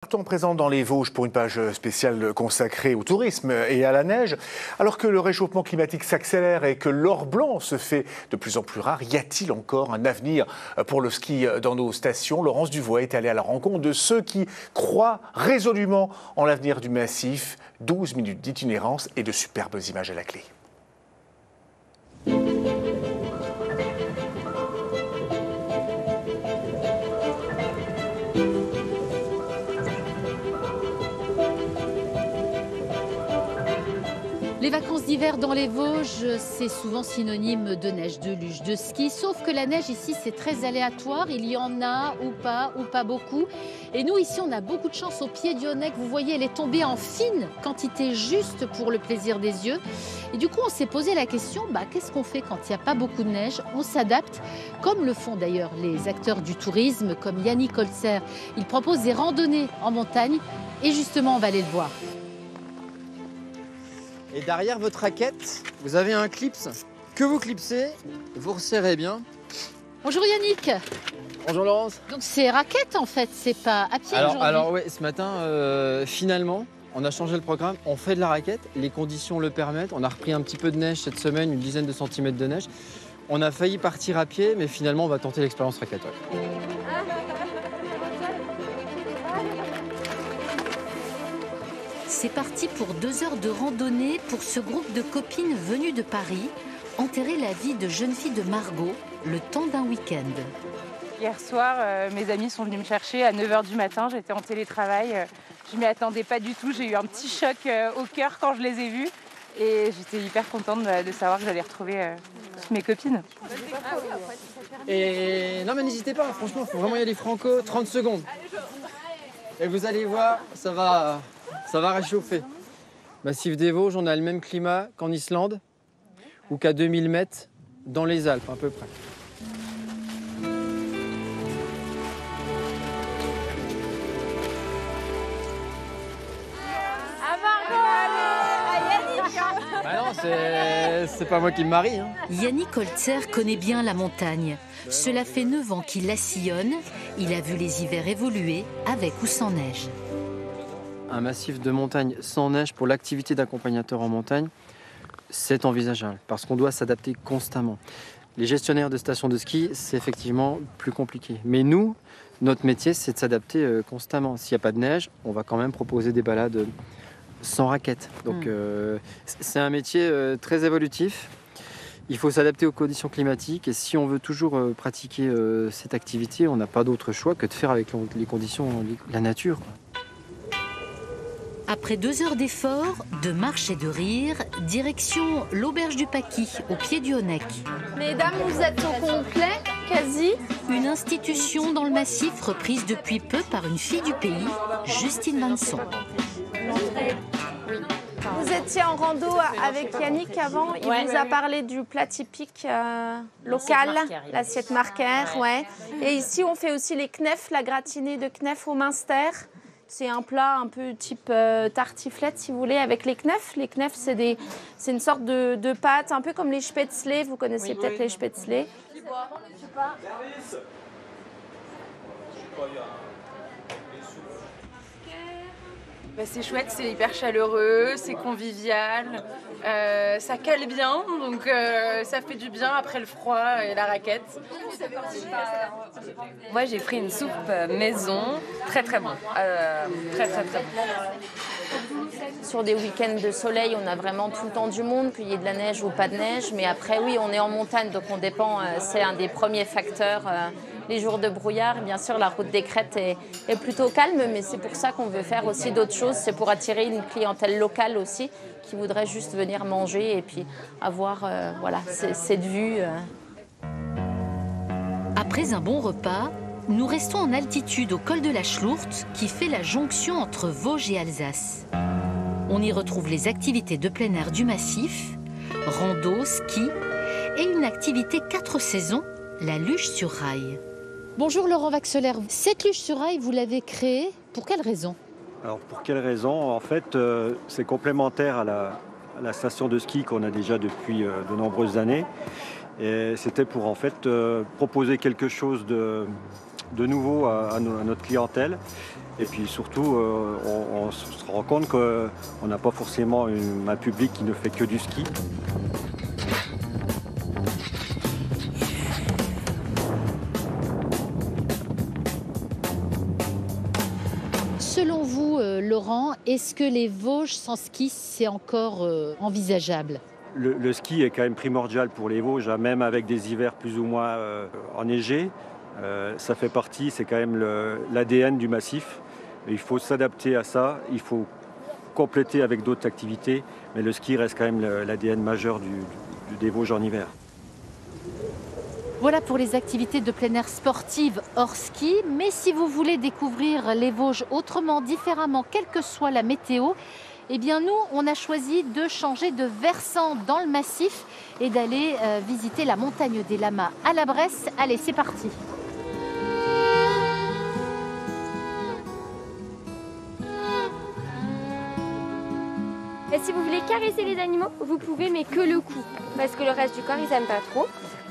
Partons présent dans les Vosges pour une page spéciale consacrée au tourisme et à la neige. Alors que le réchauffement climatique s'accélère et que l'or blanc se fait de plus en plus rare, y a-t-il encore un avenir pour le ski dans nos stations? Laurence Duvois est allée à la rencontre de ceux qui croient résolument en l'avenir du massif. 12 minutes d'itinérance et de superbes images à la clé. Les vacances d'hiver dans les Vosges, c'est souvent synonyme de neige, de luge, de ski. Sauf que la neige ici, c'est très aléatoire. Il y en a ou pas beaucoup. Et nous, ici, on a beaucoup de chance au pied du Honeck. Vous voyez, elle est tombée en fine quantité, juste pour le plaisir des yeux. Et du coup, on s'est posé la question, qu'est-ce qu'on fait quand il n'y a pas beaucoup de neige? On s'adapte, comme le font d'ailleurs les acteurs du tourisme, comme Yannick Holzer. Il propose des randonnées en montagne. Et justement, on va aller le voir. Et derrière votre raquette, vous avez un clips que vous clipsez, vous resserrez bien. Bonjour Yannick. Bonjour Laurence. Donc c'est raquette en fait, c'est pas à pied aujourd'hui. Alors oui, ce matin, finalement, on a changé le programme, on fait de la raquette, les conditions le permettent. On a repris un petit peu de neige cette semaine, une dizaine de centimètres de neige. On a failli partir à pied, mais finalement on va tenter l'expérience raquette. Ouais. C'est parti pour 2 heures de randonnée pour ce groupe de copines venues de Paris, enterrer la vie de jeune fille de Margot, le temps d'un week-end. Hier soir, mes amis sont venus me chercher à 9h du matin, j'étais en télétravail, je m'y attendais pas du tout, j'ai eu un petit choc au cœur quand je les ai vus et j'étais hyper contente de savoir que j'allais retrouver toutes mes copines. Et non mais n'hésitez pas, franchement, il faut vraiment y aller franco, 30 secondes. Et vous allez voir, ça va réchauffer. Massif des Vosges, on a le même climat qu'en Islande ou qu'à 2000 mètres dans les Alpes à peu près. Non, c'est pas moi qui me marie. Yannick Holzer connaît bien la montagne. Cela fait 9 ans qu'il la sillonne. Il a vu les hivers évoluer avec ou sans neige. Un massif de montagne sans neige pour l'activité d'accompagnateur en montagne, c'est envisageable parce qu'on doit s'adapter constamment. Les gestionnaires de stations de ski, c'est effectivement plus compliqué. Mais nous, notre métier, c'est de s'adapter constamment. S'il n'y a pas de neige, on va quand même proposer des balades sans raquettes. Donc c'est un métier très évolutif. Il faut s'adapter aux conditions climatiques et si on veut toujours pratiquer cette activité, on n'a pas d'autre choix que de faire avec les conditions, la nature. Après 2 heures d'effort, de marche et de rire, direction l'auberge du Paquis, au pied du Honeck. Mesdames, vous êtes au complet, quasi. Une institution dans le massif reprise depuis peu par une fille du pays, Justine Manson. Vous étiez en rando avec Yannick avant, il vous a parlé du plat typique local, l'assiette marquaire. Ouais. Et ici, on fait aussi les knefs, la gratinée de knefs au Münster. C'est un plat un peu type tartiflette, si vous voulez, avec les knefs. Les knefs, c'est une sorte de pâte, un peu comme les spätzle. Vous connaissez peut-être les spätzle. C'est chouette, c'est hyper chaleureux, c'est convivial, ça cale bien, donc ça fait du bien après le froid et la raquette. Moi j'ai pris une soupe maison, très très bon, très bon. Sur des week-ends de soleil, on a vraiment tout le temps du monde, qu'il y ait de la neige ou pas de neige. Mais après, oui, on est en montagne, donc on dépend, c'est un des premiers facteurs. Les jours de brouillard, bien sûr, la route des crêtes est plutôt calme, mais c'est pour ça qu'on veut faire aussi d'autres choses. C'est pour attirer une clientèle locale aussi, qui voudrait juste venir manger et puis avoir cette vue. Après un bon repas, nous restons en altitude au col de la Schlourte, qui fait la jonction entre Vosges et Alsace. On y retrouve les activités de plein air du massif, rando, ski et une activité 4 saisons, la luge sur rail. Bonjour Laurent Vaxelaire, cette luge sur rail, vous l'avez créée, pour quelle raison? Alors pour quelle raison? En fait, c'est complémentaire à la station de ski qu'on a déjà depuis de nombreuses années. Et c'était pour en fait proposer quelque chose de nouveau à notre clientèle. Et puis surtout, on se rend compte qu'on n'a pas forcément un public qui ne fait que du ski. Selon vous, Laurent, est-ce que les Vosges sans ski, c'est encore envisageable? Le ski est quand même primordial pour les Vosges, hein, même avec des hivers plus ou moins enneigés. Ça fait partie, c'est quand même l'ADN du massif. Il faut s'adapter à ça, il faut compléter avec d'autres activités, mais le ski reste quand même l'ADN majeur des Vosges en hiver. Voilà pour les activités de plein air sportives hors ski. Mais si vous voulez découvrir les Vosges autrement, différemment, quelle que soit la météo, eh bien nous, on a choisi de changer de versant dans le massif et d'aller visiter la montagne des Lamas à la Bresse. Allez, c'est parti. Et si vous voulez caresser les animaux, vous pouvez, mais que le cou, parce que le reste du corps, ils n'aiment pas trop.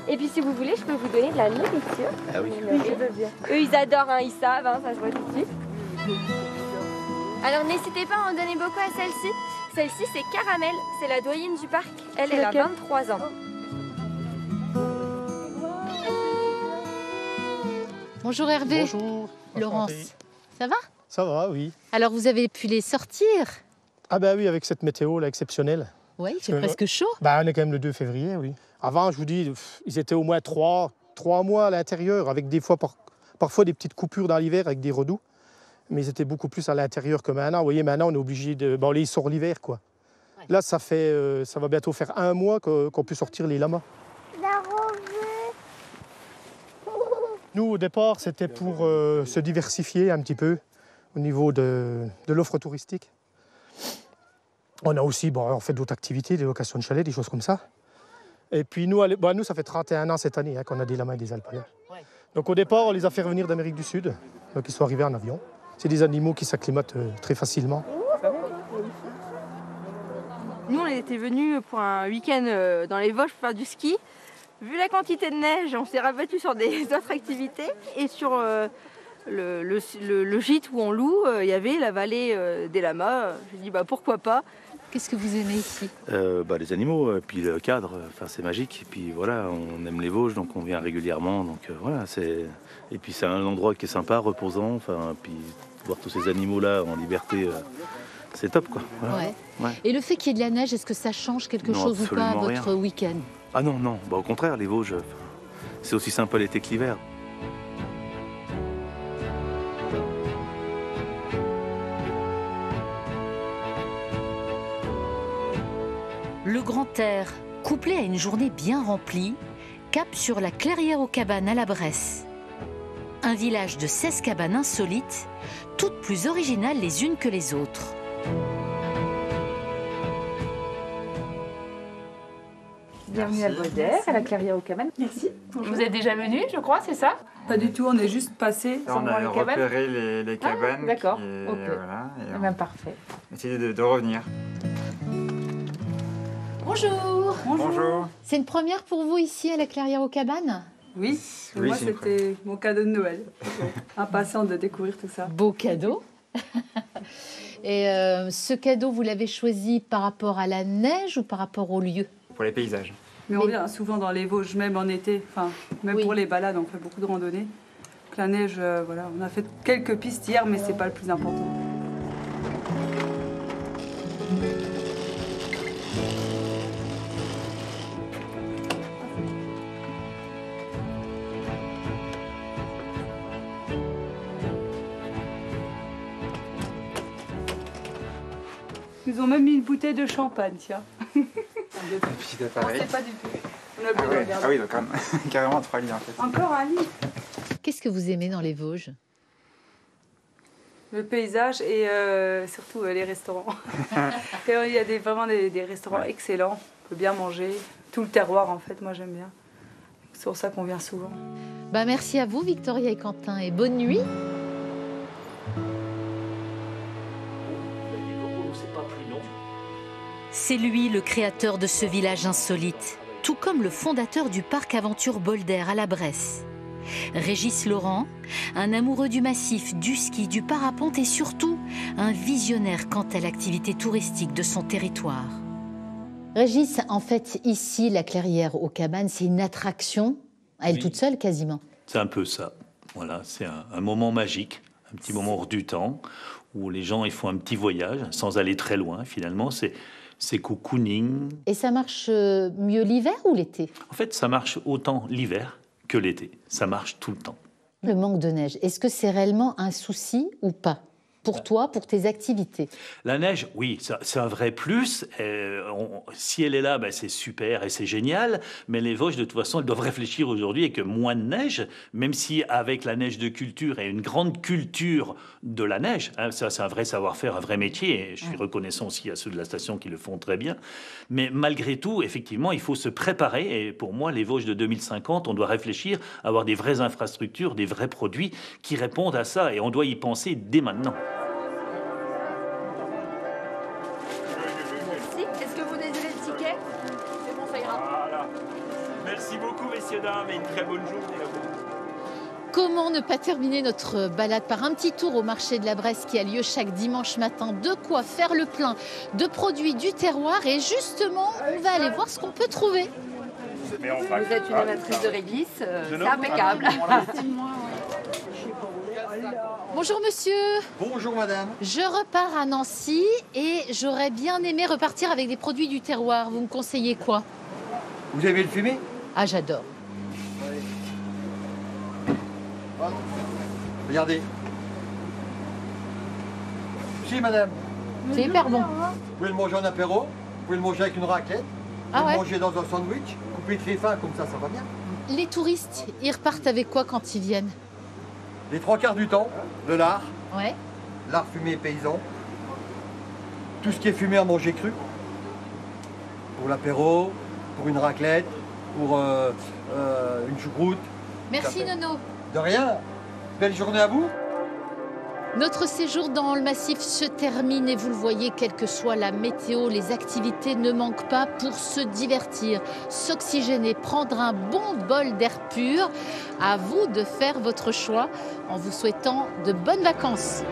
Et puis si vous voulez, je peux vous donner de la nourriture. Ah oui. Eux, ils adorent, hein, ils savent, hein, ça se voit tout de suite. Alors n'hésitez pas à en donner beaucoup à celle-ci. Celle-ci, c'est Caramel, c'est la doyenne du parc. Elle a 23 ans. Bonjour Hervé. Bonjour. Laurence, ça va? Ça va, oui. Alors vous avez pu les sortir? Ah ben oui, avec cette météo là exceptionnelle. Oui, il fait presque chaud. Bah, on est quand même le 2 février, oui. Avant, je vous dis, ils étaient au moins 3 mois à l'intérieur, avec des fois, parfois des petites coupures dans l'hiver avec des redoux. Mais ils étaient beaucoup plus à l'intérieur que maintenant. Vous voyez, maintenant, on est obligé de... Bon, là, ils sortent l'hiver, quoi. Ouais. Là, ça va bientôt faire 1 mois qu'on peut sortir les lamas. Nous, au départ, c'était pour se diversifier un petit peu au niveau de l'offre touristique. On a aussi, on fait d'autres activités, des locations de chalets, des choses comme ça. Et puis nous, ça fait 31 ans cette année qu'on a des lamas et des alpacas. Ouais. Donc au départ, on les a fait revenir d'Amérique du Sud. Donc ils sont arrivés en avion. C'est des animaux qui s'acclimatent très facilement. Nous, on était venus pour un week-end dans les Vosges pour faire du ski. Vu la quantité de neige, on s'est rabattu sur des autres activités. Et sur le gîte où on loue, il y avait la vallée des lamas. J'ai dit pourquoi pas. Qu'est-ce que vous aimez ici? Les animaux, et puis le cadre, c'est magique. Et puis voilà, on aime les Vosges, donc on vient régulièrement. Donc voilà, et puis c'est un endroit qui est sympa, reposant. Puis voir tous ces animaux-là en liberté, c'est top, quoi. Voilà. Ouais. Ouais. Et le fait qu'il y ait de la neige, est-ce que ça change quelque chose ou pas à votre week-end? Ah non, au contraire, les Vosges, c'est aussi sympa l'été que l'hiver. Le grand air, couplé à une journée bien remplie, cap sur la Clairière aux Cabanes à la Bresse. Un village de 16 cabanes insolites, toutes plus originales les unes que les autres. Bienvenue à Beaudère, à la Clairière aux Cabanes. Merci. Bonjour. Vous êtes déjà venu, je crois, c'est ça? Pas du tout, on est juste passé. On a repéré les cabanes. Ah, d'accord, ok. Voilà, parfait. Essayer de revenir. Bonjour. Bonjour. C'est une première pour vous ici à la Clairière aux Cabanes? Oui, moi c'était mon cadeau de Noël. Impatient de découvrir tout ça. Beau cadeau. Et ce cadeau, vous l'avez choisi par rapport à la neige ou par rapport au lieu? Pour les paysages. Mais on vient souvent dans les Vosges, même en été, même pour les balades, on fait beaucoup de randonnées. Donc la neige, on a fait quelques pistes hier, mais c'est pas le plus important. Ils ont même mis une bouteille de champagne, tiens. Un petit appareil. On ne sait pas du tout. On a pu regarder. Ah oui, donc carrément 3 lits en fait. Encore un lit. Qu'est-ce que vous aimez dans les Vosges? Le paysage et surtout les restaurants. Il y a vraiment des restaurants excellents. On peut bien manger. Tout le terroir, en fait, moi j'aime bien. C'est pour ça qu'on vient souvent. Merci à vous, Victoria et Quentin, et bonne nuit. C'est lui le créateur de ce village insolite, tout comme le fondateur du parc aventure Beaudère à la Bresse. Régis Laurent, un amoureux du massif, du ski, du parapente et surtout un visionnaire quant à l'activité touristique de son territoire. Régis, en fait, ici, la Clairière aux Cabanes, c'est une attraction à elle toute seule quasiment. C'est un peu ça. Voilà, c'est un moment magique, un petit moment hors du temps, où les gens ils font un petit voyage sans aller très loin. Finalement, c'est cocooning. Et ça marche mieux l'hiver ou l'été? En fait, ça marche autant l'hiver que l'été. Ça marche tout le temps. Le manque de neige, est-ce que c'est réellement un souci ou pas? Pour toi, pour tes activités? La neige, oui, c'est un vrai plus. Si elle est là, ben c'est super et c'est génial. Mais les Vosges, de toute façon, elles doivent réfléchir aujourd'hui avec moins de neige, même si avec la neige de culture et une grande culture de la neige, hein, ça c'est un vrai savoir-faire, un vrai métier. Et je suis reconnaissant aussi à ceux de la station qui le font très bien. Mais malgré tout, effectivement, il faut se préparer. Et pour moi, les Vosges de 2050, on doit réfléchir à avoir des vraies infrastructures, des vrais produits qui répondent à ça. Et on doit y penser dès maintenant. Merci beaucoup, messieurs, dames, et une très bonne journée à vous. Comment ne pas terminer notre balade par un petit tour au marché de la Bresse qui a lieu chaque dimanche matin? De quoi faire le plein de produits du terroir et justement, on va aller voir ce qu'on peut trouver. Vous êtes une amatrice de réglisse, c'est impeccable. Bonjour monsieur. Bonjour madame. Je repars à Nancy et j'aurais bien aimé repartir avec des produits du terroir. Vous me conseillez quoi? Vous avez le fumé? Ah, j'adore. Regardez. Si madame. C'est hyper bon. Vous pouvez le manger en apéro, vous pouvez le manger avec une raclette, vous pouvez le manger dans un sandwich, coupé très fin comme ça va bien. Les touristes, ils repartent avec quoi quand ils viennent? Les 3/4 du temps, de l'art. Ouais. L'art fumé paysan. Tout ce qui est fumé à manger cru. Pour l'apéro, pour une raclette, pour une choucroute. Merci Nono. De rien. Belle journée à vous. Notre séjour dans le massif se termine et vous le voyez, quelle que soit la météo, les activités ne manquent pas pour se divertir, s'oxygéner, prendre un bon bol d'air pur. À vous de faire votre choix en vous souhaitant de bonnes vacances.